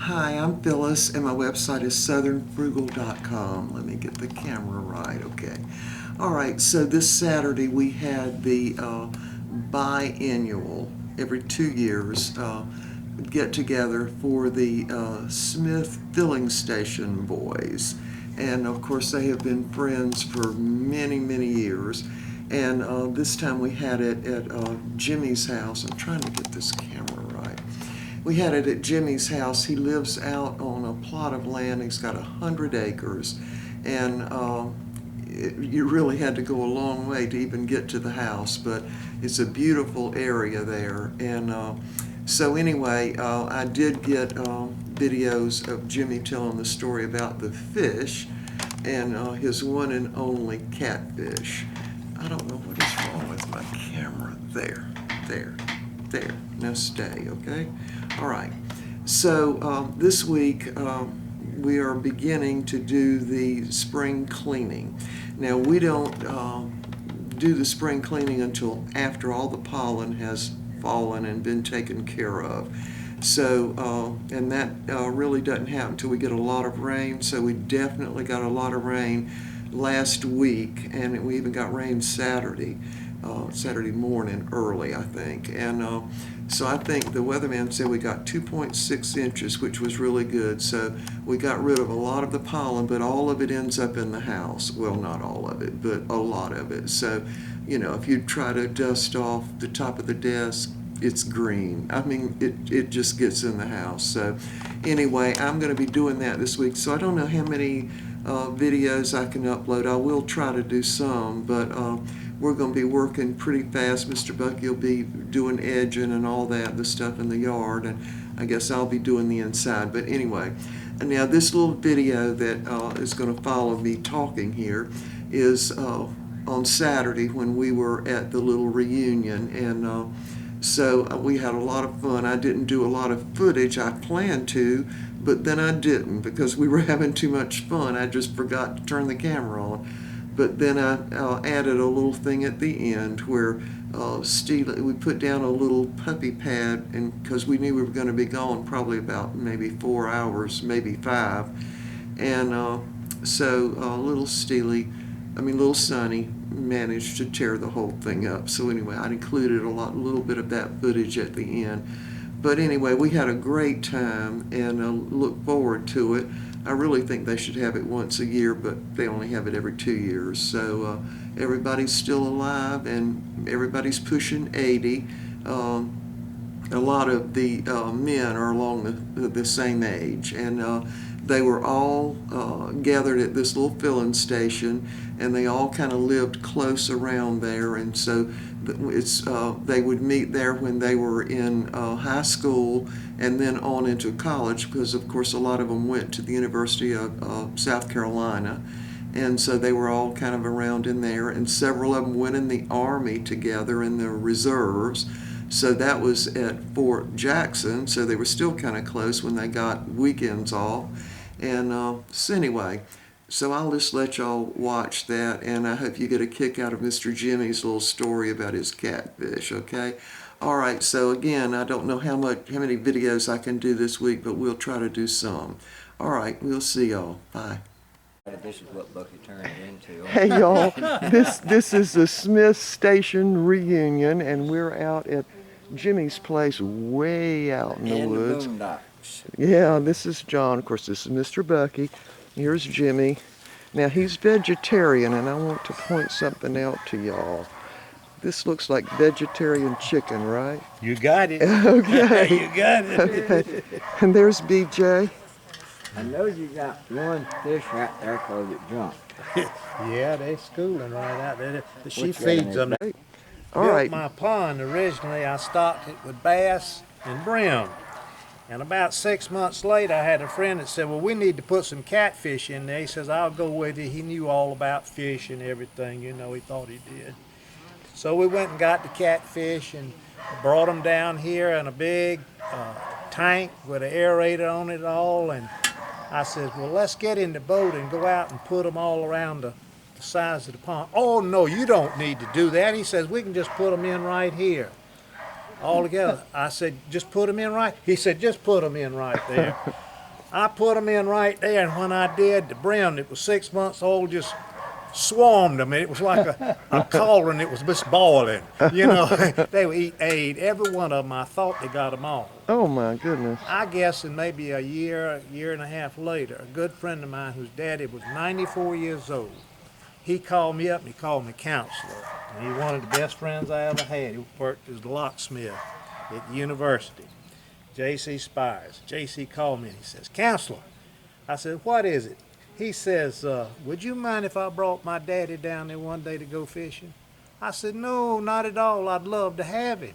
Hi, I'm Phyllis, and my website is southernfrugal.com. Let me get the camera right, okay. All right, so this Saturday we had the biennial, every 2 years, get together for the Smith filling station boys. And of course, they have been friends for many, many years. And this time we had it at Jimmy's house. I'm trying to get this camera right. We had it at Jimmy's house. He lives out on a plot of land. He's got 100 acres. And you really had to go a long way to even get to the house, but it's a beautiful area there. And so anyway, I did get videos of Jimmy telling the story about the fish and his one and only catfish. I don't know what is wrong with my camera. There. Now stay, okay? All right. So this week we are beginning to do the spring cleaning. Now we don't do the spring cleaning until after all the pollen has fallen and been taken care of. So, and that really doesn't happen until we get a lot of rain. So we definitely got a lot of rain last week, and we even got rain Saturday morning early, I think. And so I think the weatherman said we got 2.6 inches, which was really good. So we got rid of a lot of the pollen, but all of it ends up in the house. Well, not all of it, but a lot of it. So, you know, if you try to dust off the top of the desk, it's green. I mean, it just gets in the house. So anyway, I'm going to be doing that this week. So I don't know how many videos I can upload. I will try to do some, but we're going to be working pretty fast. Mr. Bucky will be doing edging and all that, the stuff in the yard, and I guess I'll be doing the inside. But anyway, and now this little video that is going to follow me talking here is on Saturday when we were at the little reunion, and so we had a lot of fun. I didn't do a lot of footage. I planned to, but then I didn't because we were having too much fun. I just forgot to turn the camera on. But then I added a little thing at the end where we put down a little puppy pad, and because we knew we were going to be gone probably about maybe 4 hours, maybe 5. And so little Sonny managed to tear the whole thing up. So anyway, I included a little bit of that footage at the end. But anyway, we had a great time and look forward to it. I really think they should have it once a year, but they only have it every 2 years. So everybody's still alive and everybody's pushing 80. A lot of the men are along the same age, and they were all gathered at this little filling station, and they all kind of lived close around there. And so they would meet there when they were in high school and then on into college, because of course a lot of them went to the University of South Carolina. And so they were all kind of around in there, and several of them went in the Army together in the reserves. So that was at Fort Jackson, so they were still kind of close when they got weekends off. And so anyway, so I'll just let y'all watch that, and I hope you get a kick out of Mr. Jimmy's little story about his catfish, okay? All right, so again, I don't know how many videos I can do this week, but we'll try to do some. All right, we'll see y'all. Bye. This is what Bucky turned into. Hey y'all, this is the Smith Station reunion, and we're out at Jimmy's place way out in the woods. The boondocks. Yeah, this is John. Of course, this is Mr. Bucky. Here's Jimmy. Now, he's vegetarian, and I want to point something out to y'all. This looks like vegetarian chicken, right? You got it. Okay. You got it. Okay. And there's BJ. I know you got one fish right there called it junk. Yeah, they schooling right out there. She Which one feeds is them. it? All Built right. my pond originally. I stocked it with bass and brim. And about 6 months later, I had a friend that said, well, we need to put some catfish in there. He says, I'll go with you. He knew all about fish and everything. You know, he thought he did. So we went and got the catfish and brought them down here in a big tank with an aerator on it all. And I said, well, let's get in the boat and go out and put them all around the sides of the pond. Oh, no, you don't need to do that. He says, we can just put them in right here. All together. I said, just put them in right. He said, just put them in right there. I put them in right there, and when I did, the brim that was 6 months old just swarmed them. It was like a cauldron that was just boiling. You know, they would ate every one of them. I thought they got them all. Oh my goodness. I guess in maybe a year and a half later, a good friend of mine whose daddy was 94 years old, he called me up and he called me counselor. And he was one of the best friends I ever had. He worked as a locksmith at the university. J.C. Spires. J.C. called me and he says, "Counselor." I said, "What is it?" He says, "Would you mind if I brought my daddy down there one day to go fishing?" I said, "No, not at all. I'd love to have him.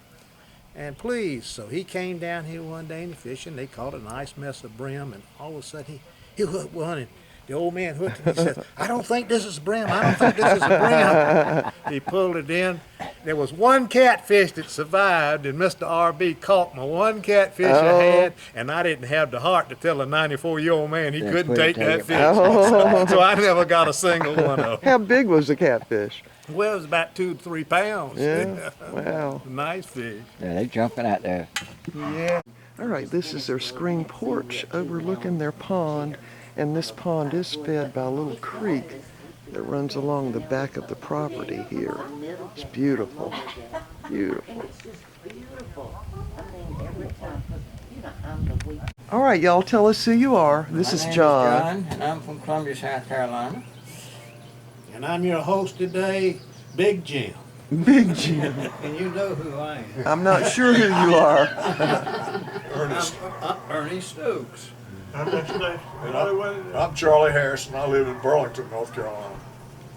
And please." So he came down here one day and fishing. They caught a nice mess of brim, and all of a sudden he hooked one, and the old man hooked it. He says, "I don't think this is brim. I don't think this is a brim." He pulled it in. There was one catfish that survived, and Mr. R.B. caught my one catfish I had, and I didn't have the heart to tell a 94-year-old man he couldn't take that fish. So I never got a single one of them. How big was the catfish? Well, it was about 2 to 3 pounds. Yeah. Wow. Nice fish. Yeah, they jumping out there. Yeah. All right, this is their screen porch overlooking their pond, and this pond is fed by a little creek that runs along the back of the property here. It's beautiful, beautiful. All right, y'all, tell us who you are. This is My name John. and I'm from Columbia, South Carolina. And I'm your host today, Big Jim. Big Jim. And you know who I am. I'm not sure who you are. Ernie Stokes. I'm Charlie Harrison. I live in Burlington, North Carolina.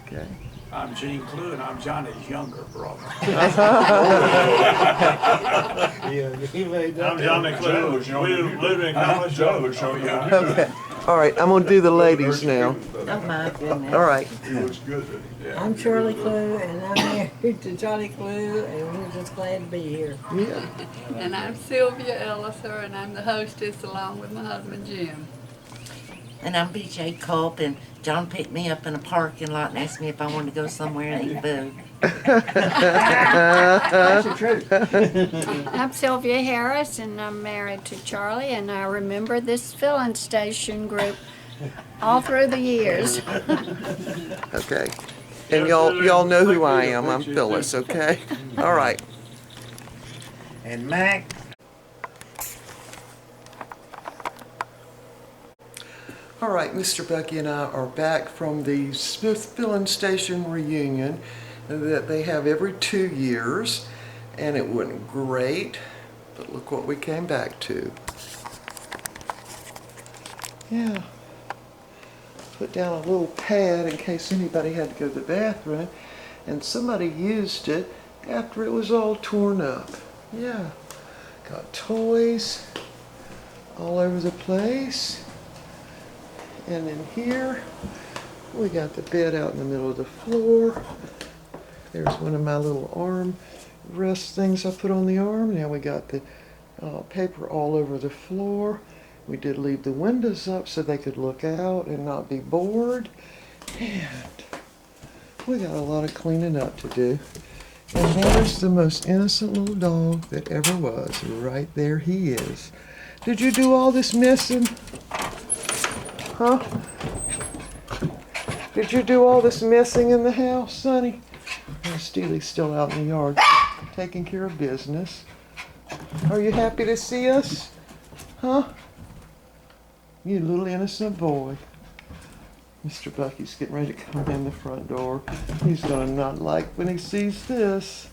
Okay. I'm Gene Clue, and I'm Johnny's younger brother. I'm Johnny Clue. We live in college. Johnny looks younger. Okay. All right, I'm going to do the ladies now. Oh my goodness. All right. He looks good. I'm Shirley Clue, and I'm married to Johnny Clue, and we're just glad to be here. Yeah. And I'm Sylvia Elliser, and I'm the hostess along with my husband Jim. And I'm B.J. Culp, and John picked me up in a parking lot and asked me if I wanted to go somewhere and eat food. That's the truth. I'm Sylvia Harris, and I'm married to Charlie, and I remember this filling station group all through the years. Okay. And y'all know who I am. I'm Phyllis, okay? All right. And Mac. All right, Mr. Bucky and I are back from the Smith Filling Station reunion that they have every 2 years, and it went great, but look what we came back to. Yeah. Put down a little pad in case anybody had to go to the bathroom, and somebody used it after it was all torn up. Yeah. Got toys all over the place. And in here, we got the bed out in the middle of the floor. There's one of my little arm rest things I put on the arm. Now we got the paper all over the floor. We did leave the windows up so they could look out and not be bored. And we got a lot of cleaning up to do. And there's the most innocent little dog that ever was. Right there he is. Did you do all this messing? Huh? Did you do all this messing in the house, Sonny? Steely's still out in the yard taking care of business. Are you happy to see us? Huh? You little innocent boy. Mr. Bucky's getting ready to come in the front door. He's gonna not like when he sees this.